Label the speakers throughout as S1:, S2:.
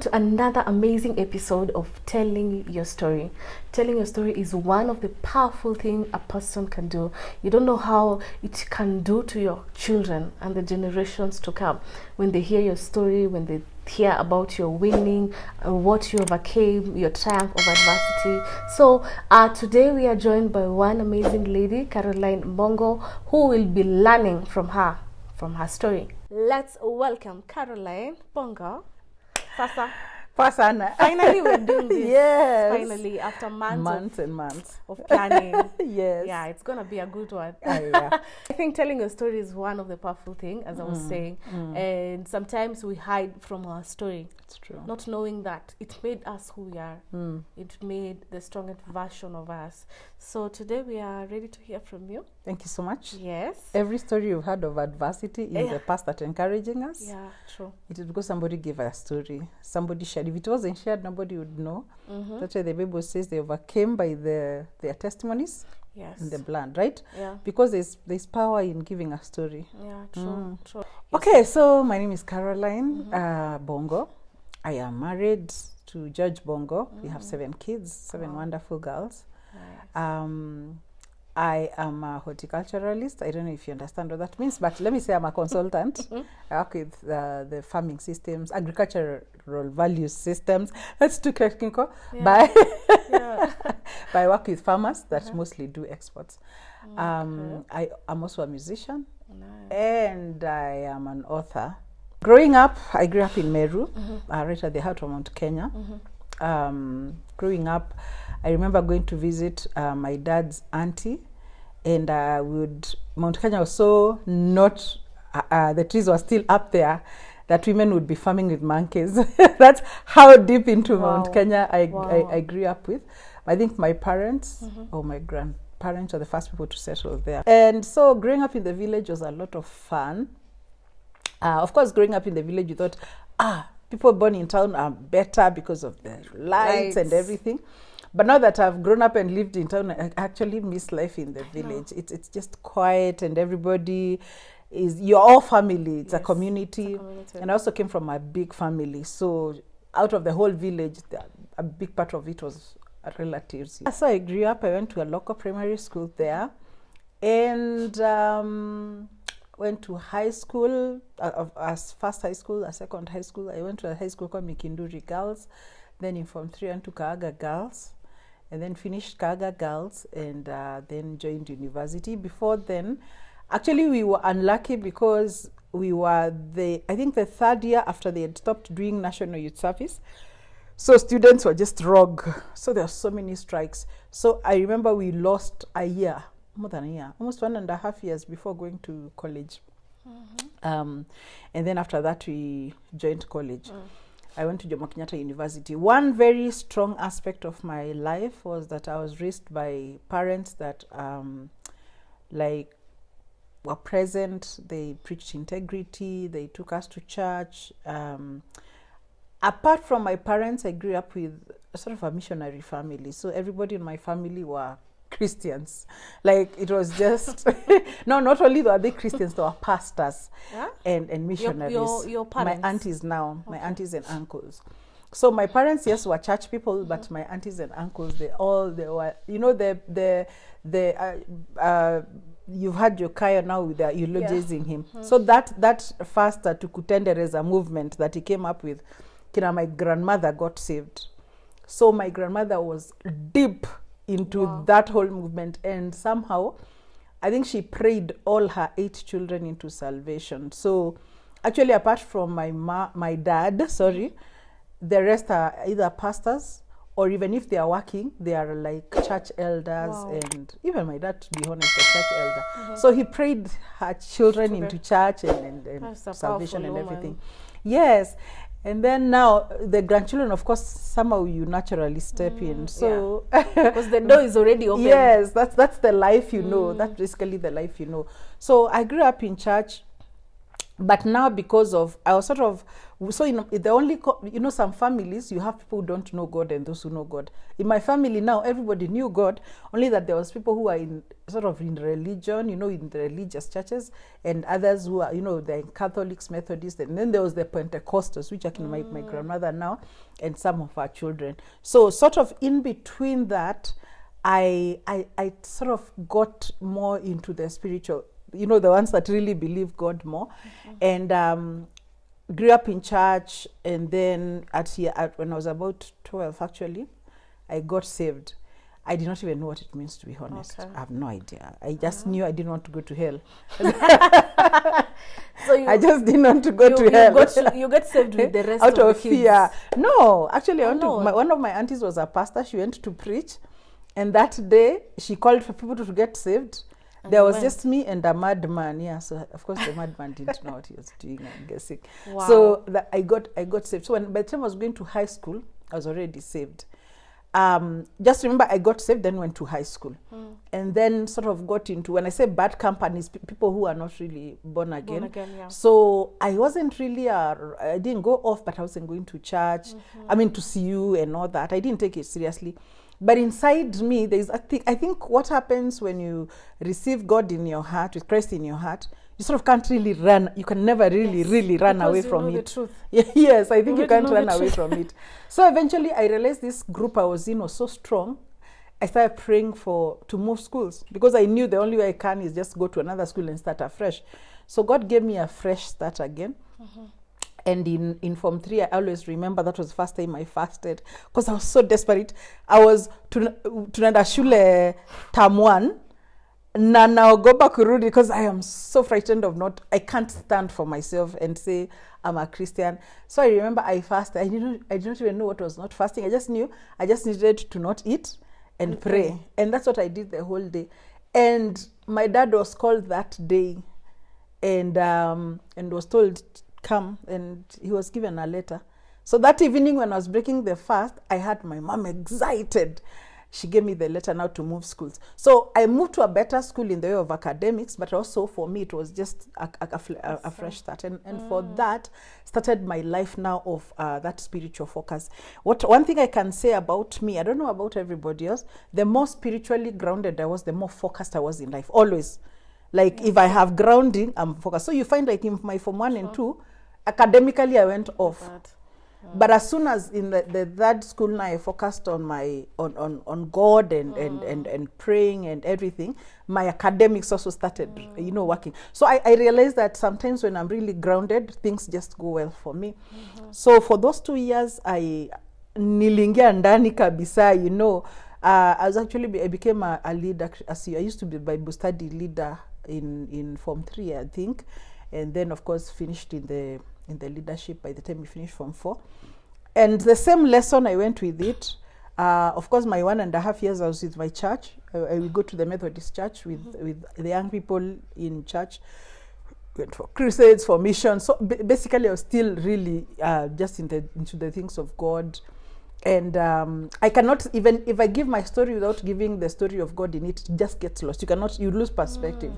S1: welcome to another amazing episode of Telling Your Story. Telling your story is one of the powerful things a person can do. You don't know how it can do to your children and the generations to come. When they hear your story, when they hear about your winning, what you overcame, your triumph of adversity. So today we are joined by one amazing lady, Caroline Bongo, who will be learning from her story. Let's welcome Caroline Bongo. Finally, we're doing this.
S2: Yes.
S1: Finally, after months
S2: and months
S1: of planning.
S2: Yes.
S1: Yeah, it's gonna be a good one.
S2: Yeah.
S1: I think telling a story is one of the powerful things, as I was saying. And sometimes we hide from our story.
S2: It's true.
S1: Not knowing that it made us who we are. It made the strongest version of us. So today we are ready to hear from you.
S2: Thank you so much.
S1: Yes.
S2: Every story you've heard of adversity in the past that encouraging us.
S1: Yeah, true.
S2: It is because somebody gave a story. Somebody shared. If it wasn't shared, nobody would know. That's why the Bible says they overcame by their testimonies.
S1: Yes.
S2: In the blood, right?
S1: Yeah.
S2: Because there's power in giving a story.
S1: Yeah, true. True.
S2: Okay, so my name is Caroline Bongo. I am married to George Bongo. We have 7 kids, 7 wonderful girls. Nice. I am a horticulturalist. I don't know if you understand what that means, but let me say I'm a consultant. I work with the farming systems, agricultural values systems. That's too technical. But I work with farmers that mostly do exports. I am also a musician. Nice. And I am an author. Growing up, I grew up in Meru, right at the heart of Mount Kenya. Growing up, I remember going to visit my dad's auntie, and Mount Kenya was so not, the trees were still up there, that women would be farming with monkeys. That's how deep into Mount Kenya I grew up with. I think my parents or my grandparents were the first people to settle there. And so growing up in the village was a lot of fun. Of course, growing up in the village, you thought, people born in town are better because of the lights and everything. But now that I've grown up and lived in town, I actually miss life in the village. It's just quiet, and everybody you're all family. It's a community. And I also came from a big family. So out of the whole village, a big part of it was relatives. So I grew up. I went to a local primary school there. And went to high school, as first high school, a second high school. I went to a high school called Mikinduri Girls. Then in Form 3 I went to Kaaga Girls, and then finished Kaaga Girls, and then joined university. Before then, actually we were unlucky because we were I think the 3rd year after they had stopped doing National Youth Service. So students were just rogue. So there were so many strikes. So I remember we lost a year. More than a year, almost 1.5 years before going to college. And then after that, we joined college. I went to Jomo Kenyatta University. One very strong aspect of my life was that I was raised by parents that were present. They preached integrity. They took us to church. Apart from my parents, I grew up with a sort of a missionary family. So everybody in my family were Christians. Like, it was just no, not only were they Christians, they were pastors and missionaries.
S1: Your parents?
S2: My aunties now, my aunties and uncles. So my parents, yes, were church people, but my aunties and uncles, they were, you know, you've had Jokayo now with the eulogizing him. So that first Tukutendereza movement that he came up with, my grandmother got saved. So my grandmother was deep into that whole movement, and somehow I think she prayed all her 8 children into salvation. So actually, apart from my dad, the rest are either pastors, or even if they are working, they are like church elders. And even my dad, to be honest, a church elder. So he prayed her children into church and salvation and everything. Yes. And then now the grandchildren, of course, somehow you naturally step in. So
S1: because the door is already open.
S2: Yes, that's the life you know. That's basically the life you know. So I grew up in church. But now, because of I was sort of so in the only some families you have people who don't know God and those who know God. In my family now, everybody knew God, only that there was people who are in sort of in religion, in the religious churches, and others who are they're Catholics, Methodists, and then there was the Pentecostals, which are my grandmother now, and some of our children. So sort of in between that, I sort of got more into the spiritual, the ones that really believe God more. And grew up in church, and then when I was about 12, actually, I got saved. I did not even know what it means, to be honest. Okay. I have no idea. I just knew I didn't want to go to hell. So I just didn't want to go to hell.
S1: You get saved with the rest
S2: out
S1: of
S2: the kids. Fear. No, actually, one of my aunties was a pastor. She went to preach, and that day she called for people to get saved. And there was just me and a madman. Yeah, so of course the madman didn't know what he was doing, I'm guessing. Wow. So I got saved. So by the time I was going to high school, I was already saved. Just remember, I got saved, then went to high school, and then sort of got into, when I say bad companies, people who are not really born again. Yeah. So I wasn't really I didn't go off, but I wasn't going to church. I mean, to see you and all that. I didn't take it seriously. But inside me, I think what happens when you receive God in your heart, with Christ in your heart, you sort of can't really run. You can never really run away from it. The truth. Yes, I think you can't run away from it. So eventually I realized this group I was in was so strong. I started praying to move schools, because I knew the only way I can is just go to another school and start afresh. So God gave me a fresh start again. And in Form 3, I always remember that was the first time I fasted, because I was so desperate. I was tunaenda shule term 1, na naogopa kurudi, because I am so frightened of I can't stand for myself and say I'm a Christian. So I remember I fasted. I did not even know what was not fasting. I just knew I just needed to not eat and pray. And that's what I did the whole day. And my dad was called that day, and was told, come, and he was given a letter. So that evening when I was breaking the fast, I had my mom excited. She gave me the letter now to move schools. So I moved to a better school in the way of academics, but also for me it was just a fresh start. And for that started my life now of that spiritual focus. One thing I can say about me, I don't know about everybody else, the more spiritually grounded I was, the more focused I was in life, always. Like if I have grounding, I'm focused. So you find like in my Form 1 and 2, academically I went off. But as soon as in the third school now, I focused on my on God and praying and everything, my academics also started working. So I realized that sometimes when I'm really grounded, things just go well for me. So for those 2 years, I nilingia ndani kabisa, I became a leader. I used to be Bible study leader in Form 3, I think, and then of course finished in the leadership by the time we finished Form 4. And the same lesson I went with it. Of course, my 1.5 years I was with my church. I would go to the Methodist church with the young people in church. Went for crusades, for missions. So basically, I was still really just into the things of God. And I cannot, even if I give my story without giving the story of God in it, it just gets lost. You lose perspective.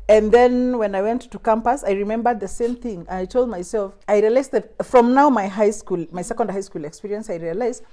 S2: And then when I went to campus, I remembered the same thing. I told myself, I realized that from now my second high school experience, I realized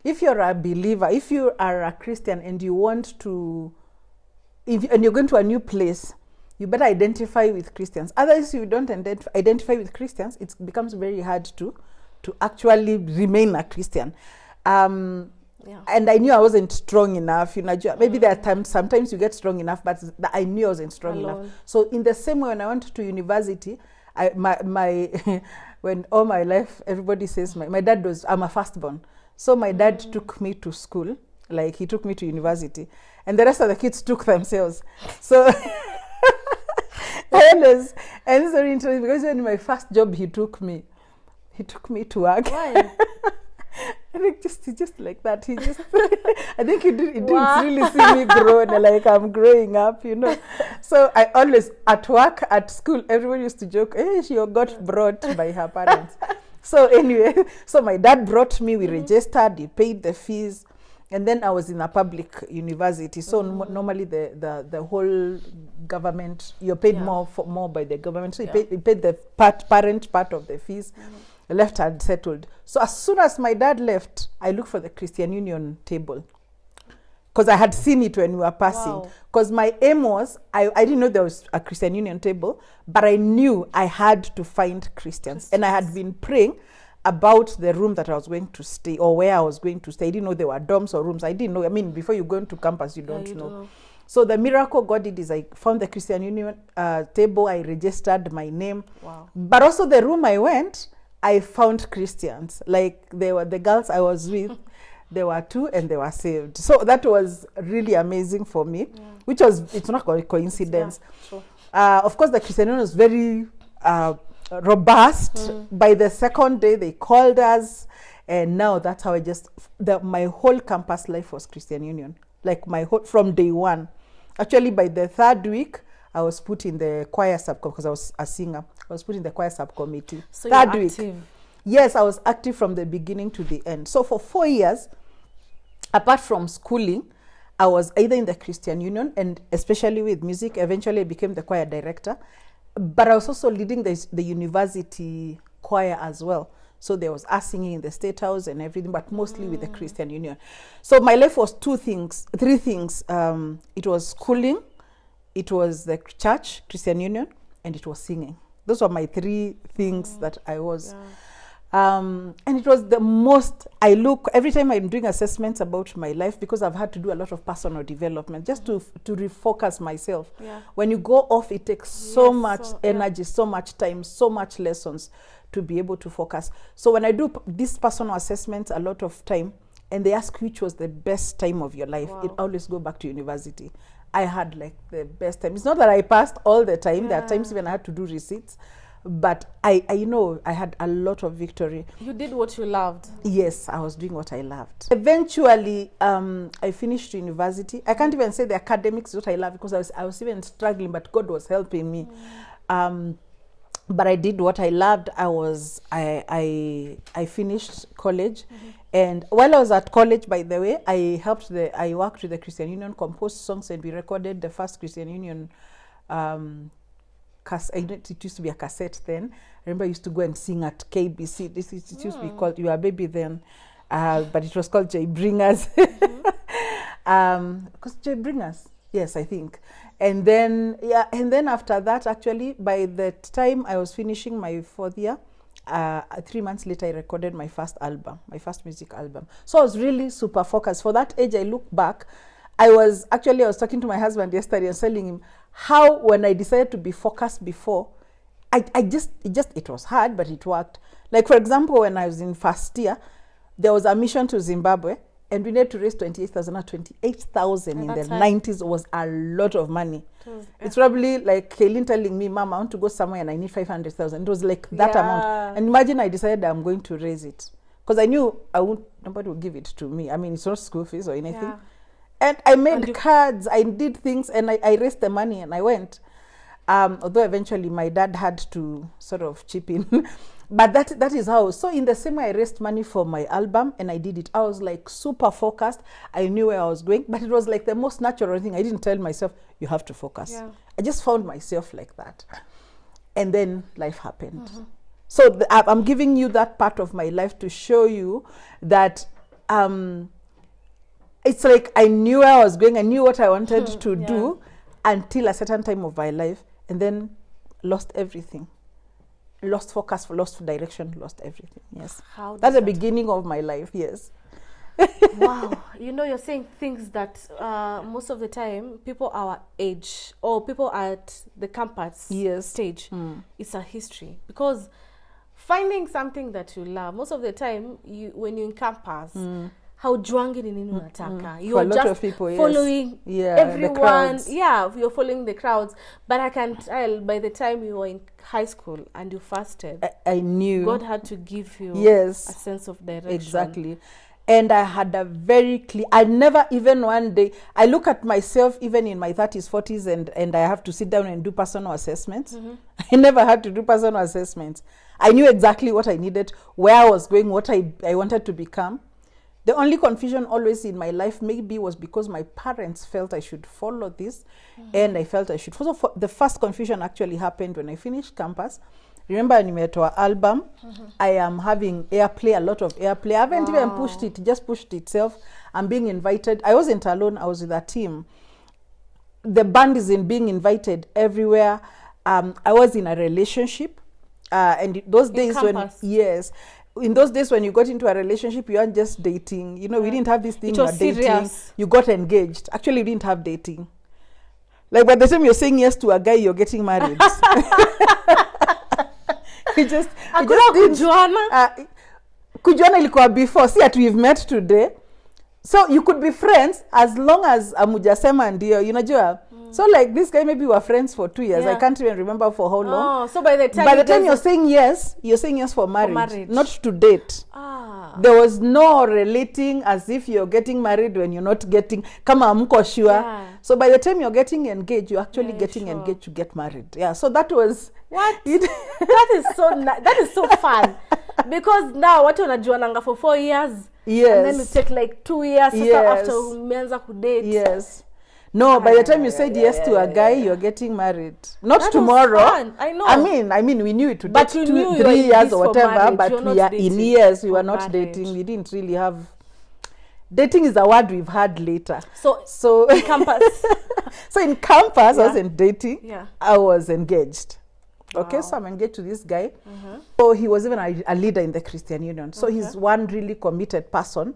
S2: if you're a believer, if you are a Christian and you want to, and you're going to a new place, you better identify with Christians. Otherwise, you don't identify with Christians, it becomes very hard to actually remain a Christian. And I knew I wasn't strong enough. Maybe there are times, sometimes you get strong enough, but I knew I wasn't strong enough. So in the same way, when I went to university, when all my life, everybody says, my dad I'm a firstborn. So my dad took me to school, like he took me to university, and the rest of the kids took themselves. So and it's very interesting, because in my first job, he took me to work. Why? I think just like that. He just, I think he didn't really see me grow, and like I'm growing up, So I always, at work, at school, everyone used to joke, hey, she got brought by her parents. So anyway, so my dad brought me, we registered, he paid the fees. And then I was in a public university, so normally the whole government, you're paid more by the government, so you paid the parent part of the fees. Left and settled. So as soon as my dad left, I looked for the Christian Union table, because I had seen it when we were passing. Because my aim was, I didn't know there was a Christian Union table, but I knew I had to find Christians. And I had been praying about the room that I was going to stay, or where I was going to stay. I didn't know there were dorms or rooms. I didn't know. I mean, before you go into campus, you don't know. So the miracle God did is I found the Christian Union table. I registered my name. But also the room I went, I found Christians. Like, they were the girls I was with. There were 2 and they were saved. So that was really amazing for me, which was, it's not a coincidence. Of course, the Christian Union was very robust. By the second day, they called us. And now that's how my whole campus life was Christian Union. Like from day one. Actually, by the 3rd week, I was put in the choir subcommittee, because I was a singer. I was put in the choir subcommittee.
S1: So you're active.
S2: Week. Yes, I was active from the beginning to the end. So for 4 years, apart from schooling, I was either in the Christian Union, and especially with music. Eventually, I became the choir director. But I was also leading the university choir as well. So there was us singing in the State House and everything, but mostly with the Christian Union. So my life was 3 things. It was schooling, it was the church, Christian Union, and it was singing. Those were my 3 things that I was. And it was the most, every time I'm doing assessments about my life, because I've had to do a lot of personal development, just to refocus myself. When you go off, it takes so much energy, so much time, so much lessons to be able to focus. So when I do these personal assessments a lot of time, and they ask which was the best time of your life, it always go back to university. I had like the best time. It's not that I passed all the time. There are times when I had to do receipts. But I had a lot of victory.
S1: You did what you loved.
S2: Yes, I was doing what I loved. Eventually, I finished university. I can't even say the academics is what I loved, because I was even struggling, but God was helping me. But I did what I loved. I finished college. And while I was at college, by the way, I worked with the Christian Union, composed songs, and we recorded the first Christian Union it used to be a cassette then. I remember I used to go and sing at KBC. It used to be called, you were a baby then, but it was called Joy Bringers. Because Joy Bringers, yes, I think. And then after that, actually, by the time I was finishing my 4th year, 3 months later, I recorded my first music album. So I was really super focused. For that age, I look back, I was talking to my husband yesterday and telling him how, when I decided to be focused before, it was hard, but it worked. Like, for example, when I was in 1st year, there was a mission to Zimbabwe, and we needed to raise 28,000 in the 90s was a lot of money. It's probably like Kaylin telling me, Mom, I want to go somewhere and I need 500,000. It was like that amount. And imagine I decided I'm going to raise it, because I knew nobody would give it to me. I mean, it's not school fees or anything. And I made cards, I did things, and I raised the money and I went. Although eventually my dad had to sort of chip in. But that is how. So in the same way, I raised money for my album and I did it. I was like super focused. I knew where I was going, but it was like the most natural thing. I didn't tell myself, you have to focus. I just found myself like that. And then life happened. So I'm giving you that part of my life to show you that it's like I knew where I was going. I knew what I wanted to do until a certain time of my life, and then lost everything. Lost focus, lost direction, lost everything. Yes. That's the beginning of my life. Yes.
S1: Wow. You're saying things that most of the time people our age or people at the campus stage, it's a history. Because finding something that you love, most of the time, when you're in campus, haujuangi ni nini unataka. You're just following everyone. You're following the crowds. But I can tell, by the time you were in high school and you fasted,
S2: I knew
S1: God had to give you a sense of direction.
S2: Exactly. And I had a very clear, I never even one day, I look at myself even in my 30s, 40s, and I have to sit down and do personal assessments. I never had to do personal assessments. I knew exactly what I needed, where I was going, what I wanted to become. The only confusion always in my life maybe was because my parents felt I should follow this, and I felt I should. So the first confusion actually happened when I finished campus. Remember, nimetoa album, I am having airplay, a lot of airplay. I haven't even pushed it, just pushed itself. I'm being invited. I wasn't alone, I was with a team. The band is being invited everywhere. I was in a relationship. And those days in those days when you got into a relationship, you weren't just dating. You know, we didn't have this thing, you are dating. You got engaged. Actually, we didn't have dating. Like by the time you're saying yes to a guy, you're getting married. Kujuana ilikuwa before. See that we've met today. So you could be friends as long as amujasema ndio, you know. So like this guy, maybe we were friends for 2 years. I can't even remember for how long.
S1: Oh, so by the time
S2: you're saying yes for marriage, not to date. There was no relating as if you're getting married when you're not getting, kama amko sure. Yeah. So by the time you're getting engaged, you're actually getting engaged to get married. Yeah. So that was
S1: what? That is so fun. Because now what unajuananga for 4 years.
S2: Yes.
S1: And then you take like 2 years after umeanza kudate.
S2: Yes. No, by the time you said yes to a guy, you're getting married. Not that tomorrow.
S1: I know.
S2: I mean, we knew it would take 3 years or whatever, but we are in years. We were not dating. We didn't really have. Dating is a word we've had later.
S1: So in campus.
S2: So in campus, I wasn't dating.
S1: Yeah.
S2: I was engaged. Okay, so I'm engaged to this guy. So he was even a leader in the Christian Union. So he's one really committed person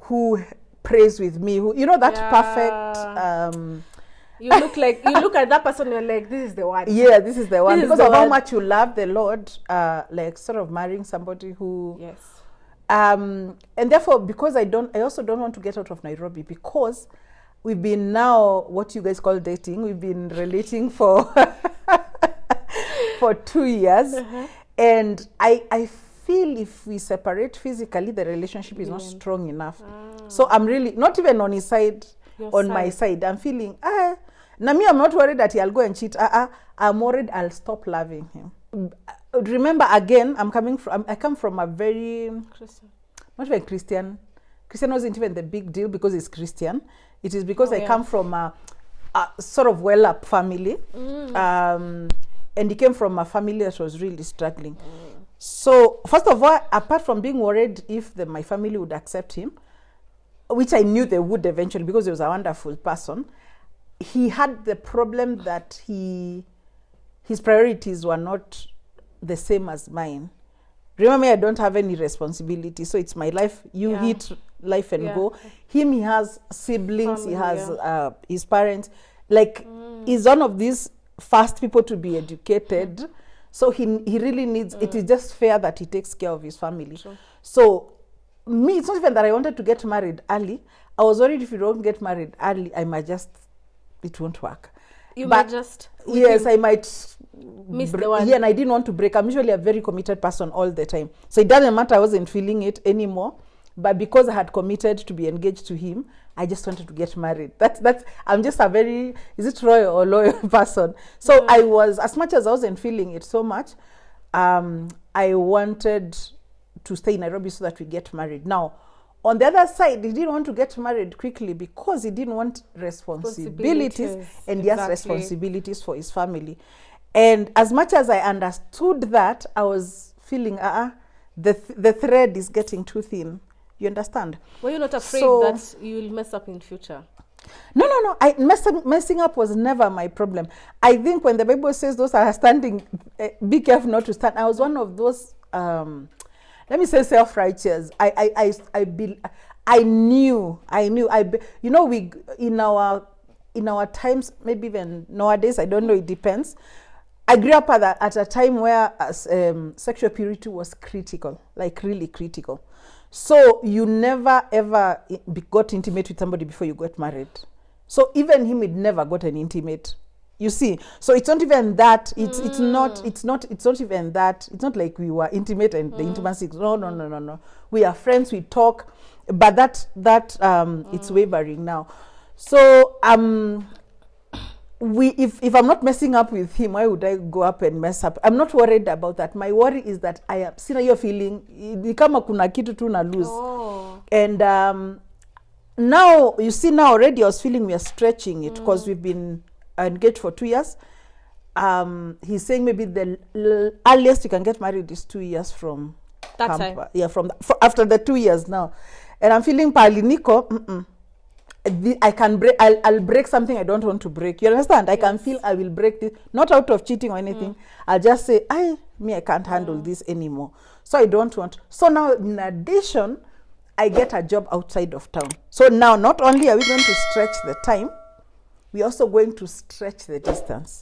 S2: who prays with me, who, you know, that perfect
S1: you look at that person, you're like, this is the one.
S2: Yeah, this is the one. Because of how much you love the Lord, like sort of marrying somebody who and therefore, because I also don't want to get out of Nairobi, because we've been now what you guys call dating. We've been relating for for 2 years, and I feel if we separate physically, the relationship is not strong enough. So I'm really not even on his side, my side. I'm feeling now me, I'm not worried that he'll go and cheat. I'm worried I'll stop loving him. Remember again, I come from a very Christian. Not very Christian. Christian wasn't even the big deal because it's Christian. It is because I come from a sort of well-up family. And he came from a family that was really struggling. So, first of all, apart from being worried if my family would accept him, which I knew they would eventually because he was a wonderful person, he had the problem that his priorities were not the same as mine. Remember, I don't have any responsibility, so it's my life. You hit life and go. Him, he has siblings, he has his parents. Like, he's one of these fast people to be educated. So he really needs, it is just fair that he takes care of his family. Sure. So me, it's not even that I wanted to get married early. I was worried if you don't get married early, it won't work.
S1: Might just...
S2: Yes, I might...
S1: miss the one.
S2: Yeah, and I didn't want to break. I'm usually a very committed person all the time. So it doesn't matter, I wasn't feeling it anymore. But because I had committed to be engaged to him, I just wanted to get married. I'm just a very, is it royal or loyal person? So I was, as much as I wasn't feeling it so much, I wanted to stay in Nairobi so that we get married. Now, on the other side, he didn't want to get married quickly because he didn't want responsibilities. And he has responsibilities for his family. And as much as I understood that, I was feeling, the thread is getting too thin. You understand?
S1: Were you not afraid that you will mess up in future?
S2: No. Messing up was never my problem. I think when the Bible says those are standing, be careful not to stand. I was one of those, let me say self-righteous. I knew, you know, we, in our times, maybe even nowadays, I don't know, it depends. I grew up at a time where sexual purity was critical, like really critical. So you never ever got intimate with somebody before you got married. So even him, he'd never gotten intimate. You see, so it's not even that. It's not even that. It's not like we were intimate and the intimacy. No. We are friends. We talk, but that it's wavering now. So if I'm not messing up with him, why would I go up and mess up? I'm not worried about that. My worry is that I am, sina hiyo feeling, ni kama kuna kitu tu na lose. And now, you see, now already I was feeling we are stretching it because we've been engaged for 2 years. He's saying maybe the earliest you can get married is 2 years from
S1: that time.
S2: Yeah, after the 2 years now. And I'm feeling Paliniko, I can break. I'll break something I don't want to break. You understand? I can feel I will break this, not out of cheating or anything. I'll just say, I can't handle this anymore. So I don't want. So now, in addition, I get a job outside of town. So now, not only are we going to stretch the time, we're also going to stretch the distance.